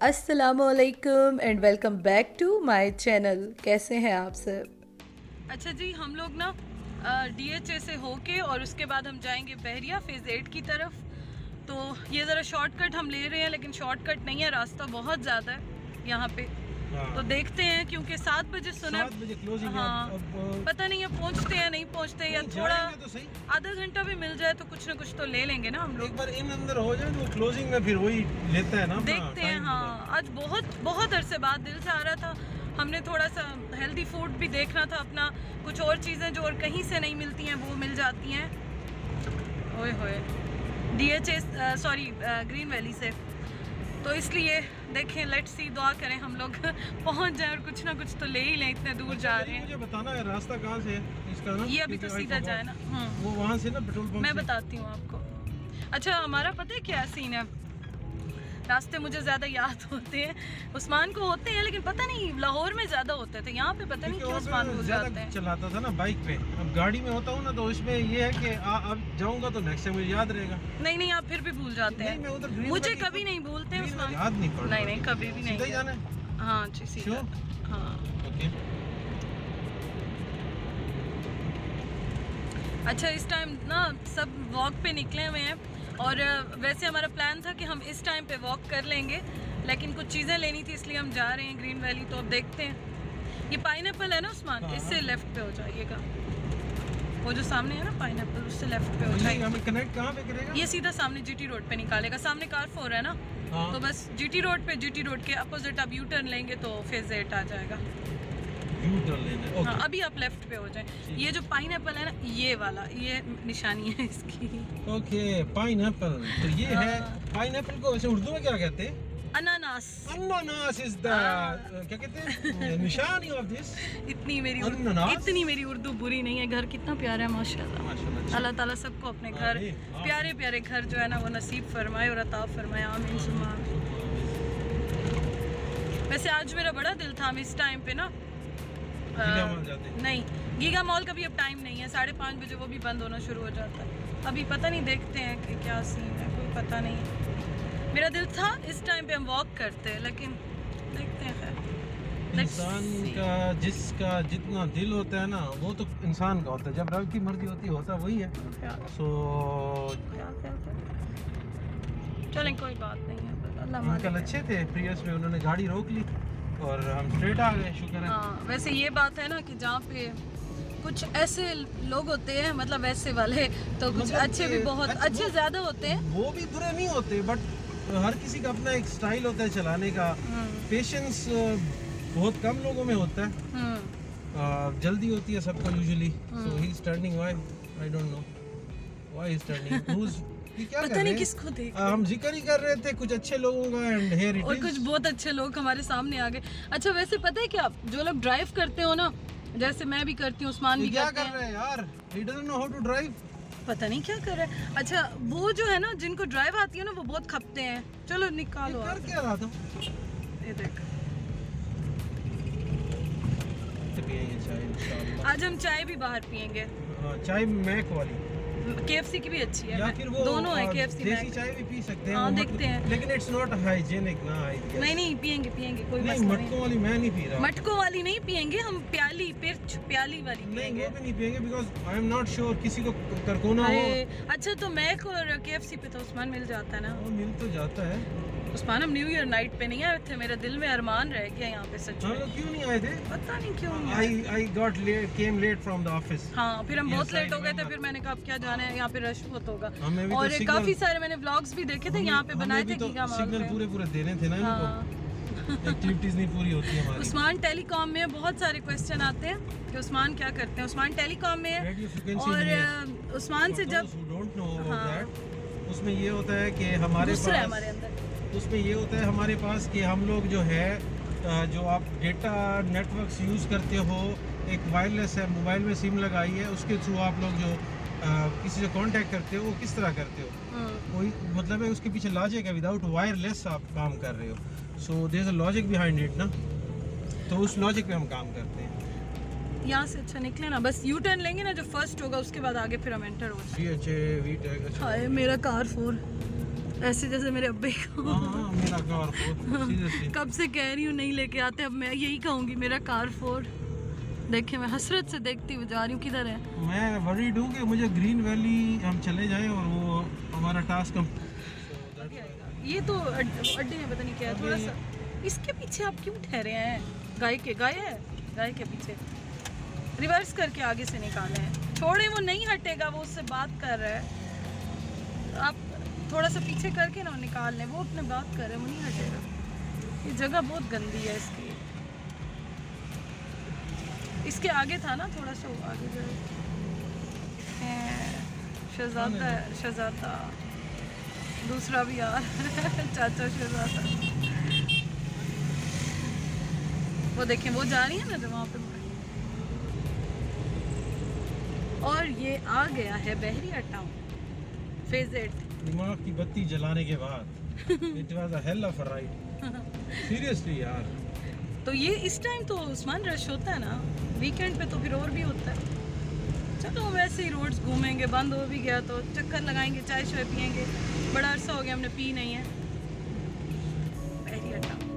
अस्सलामुअलैकुम and welcome back to my channel. कैसे हैं आप सब? अच्छा जी, हम लोग ना DHA से होके और उसके बाद हम जाएंगे बहरिया फेज़ 8 की तरफ। तो ये ज़रा शॉर्टकट हम ले रहे हैं, लेकिन शॉर्टकट नहीं है, रास्ता बहुत ज़्यादा है यहाँ पे। तो देखते हैं, क्योंकि 7 बजे सुना। 7 बजे क्लोजिंग है। हाँ, अब पता नहीं है पहुँचते हैं नहीं पहुँचते, या थोड़ा तो सही। आधा घंटा भी मिल जाए तो कुछ ना कुछ तो ले लेंगे ना हम लोग। एक बार इन अंदर हो जाए तो क्लोजिंग में फिर वही लेता है ना अपना देखते हैं। time हाँ, आज बहुत अरसे बाद दिल से आ रहा था, हमने थोड़ा सा हेल्दी फूड भी देखना था अपना, कुछ और चीज़ें जो और कहीं से नहीं मिलती हैं वो मिल जाती हैं। ओए होए, DHA सॉरी ग्रीन वैली से। तो इसलिए देखें, लेट्स सी, दुआ करें हम लोग पहुंच जाए और कुछ ना कुछ तो ले ही लें, इतने दूर जा रहे हैं। मुझे बताना है रास्ता कहाँ से है इसका ना। ये अभी तो सीधा जाए ना। वो वहाँ से ना पेट्रोल पंप मैं से। बताती हूँ आपको। अच्छा, हमारा पता है क्या सीन है? रास्ते मुझे ज़्यादा याद होते हैं, उस्मान को होते हैं, लेकिन पता नहीं लाहौर में ज़्यादा होते थे, यहाँ पे पता नहीं क्यों उस्मान भूल जाते हैं। चलाता था ना बाइक पे, अब गाड़ी में होता हूँ ना तो इसमें ये है कि अब जाऊँगा तो नेक्स्ट टाइम मुझे याद रहेगा। नहीं, आप फिर भी भूल जाते हैं। मैं उधर मुझे कभी नहीं भूलते हैं उस्मान। याद नहीं पड़ा। नहीं, कभी भी नहीं। सीधा ही जाना है। हाँ जी, सीधा। हाँ, ओके। अच्छा, इस टाइम ना सब वॉक पे निकले हुए हैं, और वैसे हमारा प्लान था कि हम इस टाइम पे वॉक कर लेंगे, लेकिन कुछ चीज़ें लेनी थी इसलिए हम जा रहे हैं ग्रीन वैली। तो अब देखते हैं। ये पाइनएप्पल है ना उस्मान, इससे लेफ्ट पे हो जाइएगा। वो जो सामने है ना पाइनएप्पल, उससे लेफ्ट पे हो जाइए। हमें कनेक्ट कहाँ पे करेगा? ये सीधा सामने GT रोड पे निकालेगा, सामने कारफोर है ना। हाँ। तो बस GT रोड के अपोजिट आप यू टर्न लेंगे तो फेज़ 8 आ जाएगा। यू टर्न लेना है। हाँ, अभी आप लेफ्ट पे हो जाए। ये जो पाइनएप्पल है ना, ये वाला, ये निशानी है इसकी। Okay, pineapple. तो ये है पाइनएप्पल को वैसे उर्दू में क्या कहते हैं? अनानास। अनानास इज द क्या कहते हैं निशानी ऑफ दिस। इतनी अनानास? मेरी उर्दू बुरी नहीं है। घर कितना प्यारा है माशाल्लाह। माशाल्लाह। अल्लाह ताला सबको अपने घर, प्यारे प्यारे घर जो है ना वो नसीब फरमाए और अता फरमाए, आमीन सुम्मा आमीन। वैसे आज मेरा बड़ा दिल था, हम इस टाइम पे ना नहीं, गीगा मॉल का भी अब टाइम नहीं है, 5:30 बजे वो भी बंद होना शुरू हो जाता है। अभी पता नहीं, देखते हैं कि क्या सीन है, कोई पता नहीं। मेरा दिल था इस टाइम पे हम वॉक करते हैं, लेकिन देखते हैं। खैर, इंसान का जिसका जितना दिल होता है ना वो तो इंसान का होता है, जब रब की मर्जी होती है होता वही है। सो चलें, कोई बात नहीं है, अल्लाह अंकल अच्छे थे, प्रियस में उन्होंने गाड़ी रोक ली और हम स्ट्रेट आ गए, शुक्र है। हाँ, वैसे ये बात है ना कि जहाँ पे कुछ ऐसे लोग होते हैं, मतलब वैसे वाले, तो कुछ मतलब अच्छे भी बहुत अच्छे ज़्यादा होते हैं। वो भी बुरे नहीं होते, बट हर किसी का अपना एक स्टाइल होता है चलाने का। पेशेंस बहुत कम लोगों में होता है। जल्दी होती है सबको usually. So he is turning, why I don't know why is turning. क्या पता नहीं किसको देख हम जिक्र ही कर रहे थे कुछ अच्छे लोगों का, एंड हियर इट और इज। कुछ बहुत अच्छे लोग हमारे सामने आ गए। अच्छा, वैसे पता है क्या, जो लोग ड्राइव करते हो ना, जैसे मैं भी करती हूँ, उस्मान भी क्या करते कर हैं। रहे हैं यार? He doesn't know how to drive. पता नहीं क्या कर रहे हैं। अच्छा, वो जो है ना, जिनको ड्राइव आती है ना, वो बहुत खपते हैं। चलो निकालो। कर क्या रहा था? ये देख, चाय इंशाल्लाह। आज हम चाय भी बाहर पियेंगे। चाय मैक वाली KFC की भी अच्छी है, या फिर वो दोनों है KFC देसी मैक। चाय भी पी सकते हैं। हाँ, वो देखते हैं। लेकिन इट्स नॉट हाइजीनिक ना। नहीं, पियेंगे कोई नहीं, मसला मटकों वाली मैं नहीं पी रहा। मटकों वाली नहीं पियेंगे हम, प्याली वाली नहीं, पियेंगे। वो भी नहीं पियेंगे, because I am not sure किसी को करकोना हो। अच्छा, तो मैक और KFC पे तो उस्मान मिल जाता है ना। वो मिल तो जाता है। उस्मान, हम न्यू ईयर नाइट पे नहीं आए थे, मेरे दिल में अरमान रह गया यहाँ पे सच हम में। लोग क्यों नहीं आए थे? पता नहीं क्यों। I got came late from the office. हाँ, फिर हम Yes, बहुत लेट I हो गए थे, remember. फिर मैंने कहा अब क्या जाना है, यहाँ पे रश बहुत होगा। हमें भी तो और signal- काफी सारे मैंने व्लॉग्स भी देखे थे यहाँ पे बनाए थे गीगा मॉल सिग्नल पे। पूरे देने थे ना इनको। हाँ। एक्टिविटीज नहीं पूरी होती हमारी। उस्मान टेलीकॉम में बहुत सारे क्वेश्चन आते हैं कि उस्मान क्या करते हैं। उस्मान टेलीकॉम में है, Radio frequency और engineer। उस्मान से जब डोंट नो अबाउट हाँ। दैट, उसमें ये होता है कि हमारे दूसरा है पास हमारे अंदर। उसमें ये होता है हमारे पास कि हम लोग जो है जो आप डेटा नेटवर्क्स यूज़ करते हो, एक वायरलेस है, मोबाइल में सिम लगाई है, उसके थ्रू आप लोग जो किसी से कांटेक्ट करते हो वो किस तरह करते हो, कोई मतलब है उसके पीछे लॉजिक है। विदाउट वायरलेस आप काम कर रहे हो, so there is a logic behind it ना, तो उस लॉजिक पे हम काम करते हैं। यहाँ से अच्छा निकले ना, बस यू टर्न लेंगे ना जो फर्स्ट होगा, उसके बाद आगे फिर हम एंटर हो जाएंगे। DHA, VTech। हाय मेरा कार 4। ऐसे जैसे मेरे अब्बे को। हाँ, मेरा कार सीरियसली कब से कह रही हूँ नहीं लेके आते, अब मैं यही कहूँगी मेरा कार फोर्ड। देखिए मैं हसरत से देखती हुई जा रही हूँ, किधर है? मैं वरीड हूँ कि मुझे ग्रीन वैली हम चले जाएं और वो हमारा टास्क ये तो अड्डे में पता नहीं क्या है, थोड़ा सा इसके पीछे आप क्यों ठहरे हैं? गाय के पीछे रिवर्स करके आगे से निकाले हैं। छोड़े, वो नहीं हटेगा, वो उससे बात कर रहा है। आप थोड़ा सा पीछे करके ना निकाल लें, वो अपने बात कर रहे हैं, वो नहीं हटेगा। ये जगह बहुत गंदी है इसकी। इसके आगे था ना, थोड़ा सा आगे जाए। शहजादा दूसरा भी यार चाचा शहजादा। वो देखें, वो जा रही है ना जो वहाँ पे। और ये आ गया है बहरिया टाउन फेज 8। दिमाग की बत्ती जलाने के बाद it was a hell of a ride seriously यार। तो ये इस टाइम तो उस्मान रश होता है ना, वीकेंड पे तो फिर और भी होता है। चलो वैसे ही रोड्स घूमेंगे, बंद हो भी गया तो चक्कर लगाएंगे, चाय शाय पियेंगे। बड़ा अरसा हो गया हमने पी नहीं है। बहरिया टाउन।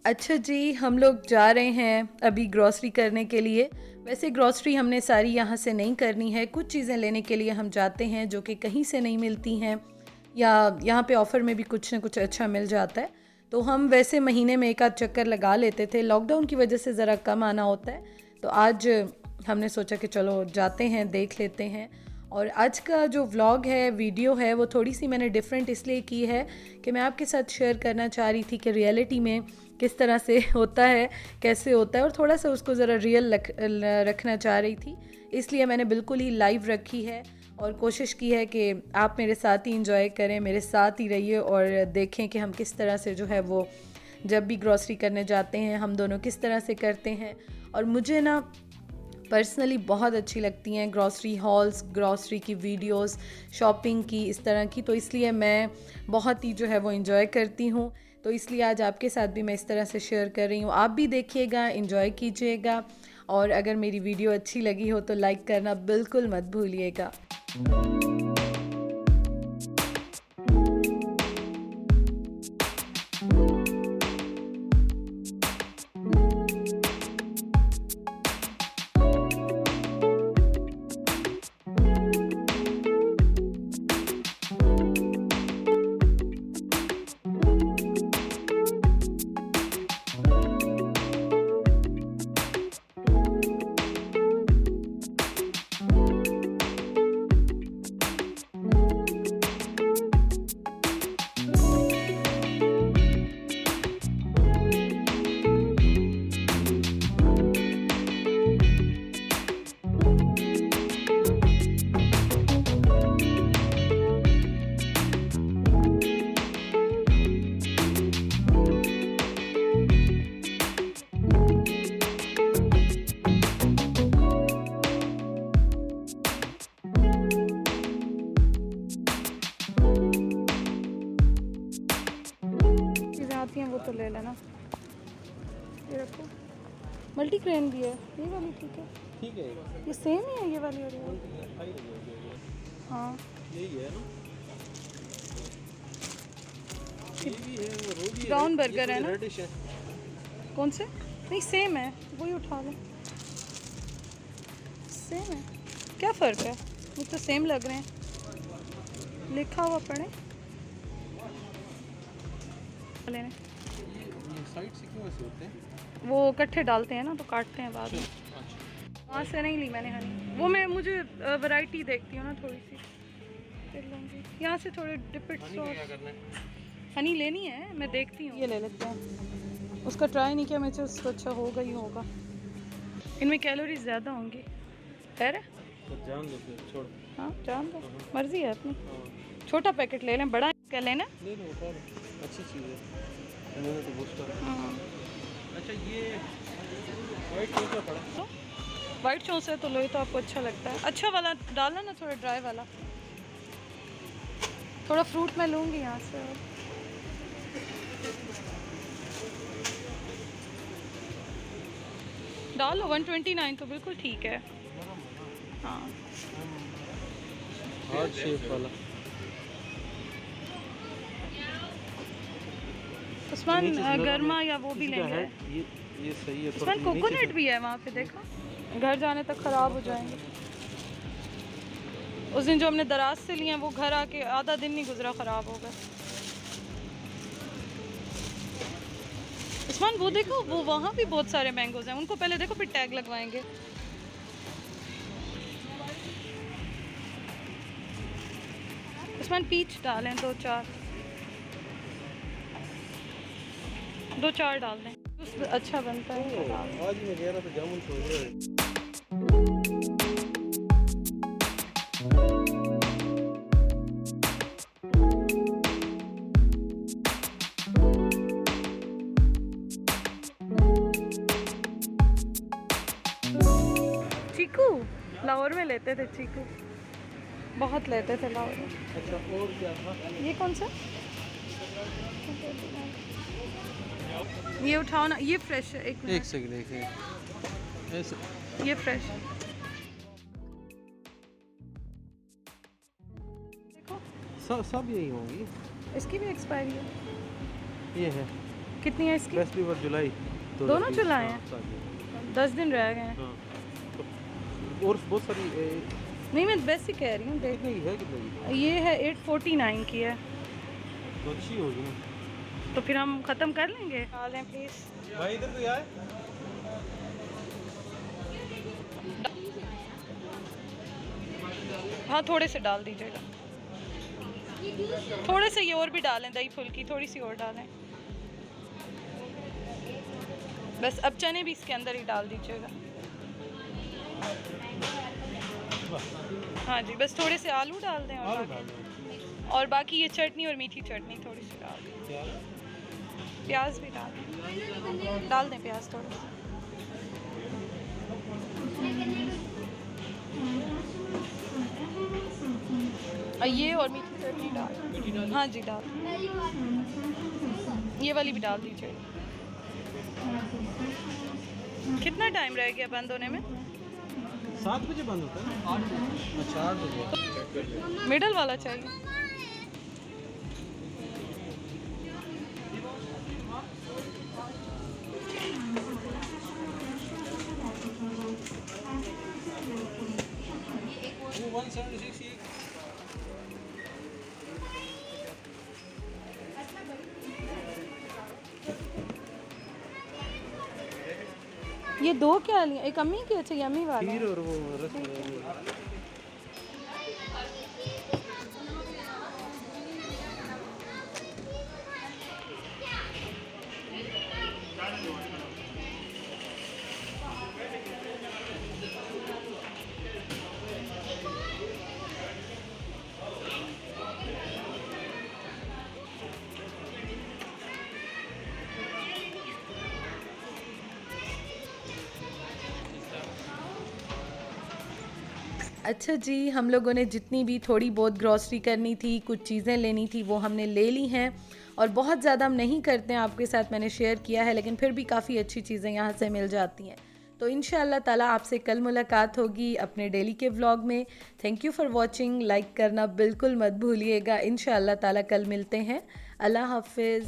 अच्छा जी, हम लोग जा रहे हैं अभी ग्रॉसरी करने के लिए। वैसे ग्रॉसरी हमने सारी यहाँ से नहीं करनी है, कुछ चीज़ें लेने के लिए हम जाते हैं जो कि कहीं से नहीं मिलती हैं, या यहाँ पे ऑफ़र में भी कुछ ना कुछ अच्छा मिल जाता है। तो हम वैसे महीने में एक आध चक्कर लगा लेते थे, लॉकडाउन की वजह से ज़रा कम आना होता है। तो आज हमने सोचा कि चलो जाते हैं, देख लेते हैं। और आज का जो व्लॉग है, वीडियो है, वो थोड़ी सी मैंने डिफरेंट इसलिए की है कि मैं आपके साथ शेयर करना चाह रही थी कि रियलिटी में किस तरह से होता है, कैसे होता है, और थोड़ा सा उसको ज़रा रियल रखना चाह रही थी। इसलिए मैंने बिल्कुल ही लाइव रखी है और कोशिश की है कि आप मेरे साथ ही इंजॉय करें, मेरे साथ ही रहिए और देखें कि हम किस तरह से जो है वो जब भी ग्रॉसरी करने जाते हैं हम दोनों किस तरह से करते हैं। और मुझे ना पर्सनली बहुत अच्छी लगती हैं ग्रॉसरी हॉल्स, ग्रॉसरी की वीडियोस, शॉपिंग की, इस तरह की। तो इसलिए मैं बहुत ही जो है वो एंजॉय करती हूँ। तो इसलिए आज आपके साथ भी मैं इस तरह से शेयर कर रही हूँ। आप भी देखिएगा, एंजॉय कीजिएगा, और अगर मेरी वीडियो अच्छी लगी हो तो लाइक करना बिल्कुल मत भूलिएगा। वो तो ले लेना, ये रखो। मल्टी क्रेन भी है, ये वाली ठीक है, ये सेम ही है ये वाली और ये वाली। हाँ यही है ना, ये भी है, वो रोटी है, ब्राउन बर्गर है ना, रेडिश है। कौन से? नहीं सेम है, वही उठा लो। सेम है, क्या फ़र्क है? ये तो सेम लग रहे हैं, लिखा हुआ पढ़े लेने। ये साइड से क्यों ऐसे होते हैं? वो इकट्ठे डालते हैं ना तो काटते हैं बाद में। वहाँ से नहीं ली मैंने हनी, वो मैं मुझे वैरायटी देखती हूँ ना थोड़ी सी, फिर लूँगी। यहाँ से थोड़े डिपिट सॉस हनी लेनी है, मैं देखती हूँ। ये ले लेते हैं, उसका ट्राई नहीं किया मुझे, उसको अच्छा होगा ही होगा। इनमें कैलोरीज ज़्यादा होंगी, खैर तो जान दो फिर, छोड़। हाँ जान दो, मर्जी है अपनी। छोटा पैकेट ले लें, बड़ा क्या लेना? ले लो, अच्छी चीज़ है, मैंने तो बूस्टर। अच्छा ये वाइट कौन सा पड़ा? तो वाइट चौंस है तो लोही तो आपको अच्छा लगता है। अच्छा वाला डालना ना, थोड़ा ड्राई वाला। थोड़ा फ्रूट मैं लूँगी यहाँ से। डालो 129 तो बिल्कुल ठीक है। हाँ हार्ड शेप वाला। उस्मान गर्मा या वो भी लेंगे। ये सही है। उस्मान कोकोनट भी है वहाँ पे, देखो। घर जाने तक ख़राब हो जाएंगे। उस दिन जो हमने दराज से लिए वो घर आके आधा दिन नहीं गुजरा, ख़राब हो गए। उस्मान वो देखो, वो वहाँ भी बहुत सारे मैंगोज हैं, उनको पहले देखो फिर टैग लगवाएंगे। उस्मान पीच डालें, दो चार डाल दें, अच्छा बनता है। आज मैं कह रहा था जामुन छोड़ रहे। चीकू लाहौर में लेते थे, चीकू बहुत लेते थे लाहौर में। अच्छा और क्या था? ये कौन सा? ये उठाओ ना, ये फ्रेश है। एक सेकंड ऐसे ये फ्रेश है, देखो। सब यही होंगी। इसकी भी एक्सपायरी है। ये है कितनी है इसकी? बेस्ट लीवर जुलाई। दोनों चुलाए हैं, 10 दिन रह गए हैं। हाँ। और बहुत सारी नहीं, मैं बेस्ट ही कह रही हूँ। देख, कितनी है कितनी? ये है 849 की है, तो अच्छी होगी ना। तो फिर हम ख़त्म कर लेंगे। डालें प्लीज़ भाई, इधर तो यार। हाँ थोड़े से डाल दीजिएगा, थोड़े से ये और भी डालें, दही फुल्की थोड़ी सी और डालें बस। अब चने भी इसके अंदर ही डाल दीजिएगा। हाँ जी, बस थोड़े से आलू डाल दें और बाकी ये चटनी और मीठी चटनी थोड़ी सी डाल दें। प्याज भी डाल दें प्याज थोड़ा सा। ये और मीठी चटनी डाल। हाँ जी डाल, ये वाली भी डाल दीजिए। कितना टाइम रह गया बंद होने में? 7 बजे बंद होता है। 8 बजे। अच्छा 8 बजे। मिडल वाला चाहिए। वो 176। ये दो क्या लिए? एक अम्मी की, अच्छा यम्मी वाला। खीर और वो रस। अच्छा जी, हम लोगों ने जितनी भी थोड़ी बहुत ग्रॉसरी करनी थी, कुछ चीज़ें लेनी थी, वो हमने ले ली हैं। और बहुत ज़्यादा हम नहीं करते हैं, आपके साथ मैंने शेयर किया है, लेकिन फिर भी काफ़ी अच्छी चीज़ें यहाँ से मिल जाती हैं। तो इंशाअल्लाह ताला आपसे कल मुलाकात होगी अपने डेली के व्लॉग में। Thank you for watching. Like करना बिल्कुल मत भूलिएगा। इंशाअल्लाह ताला कल मिलते हैं। अल्लाह हाफिज़।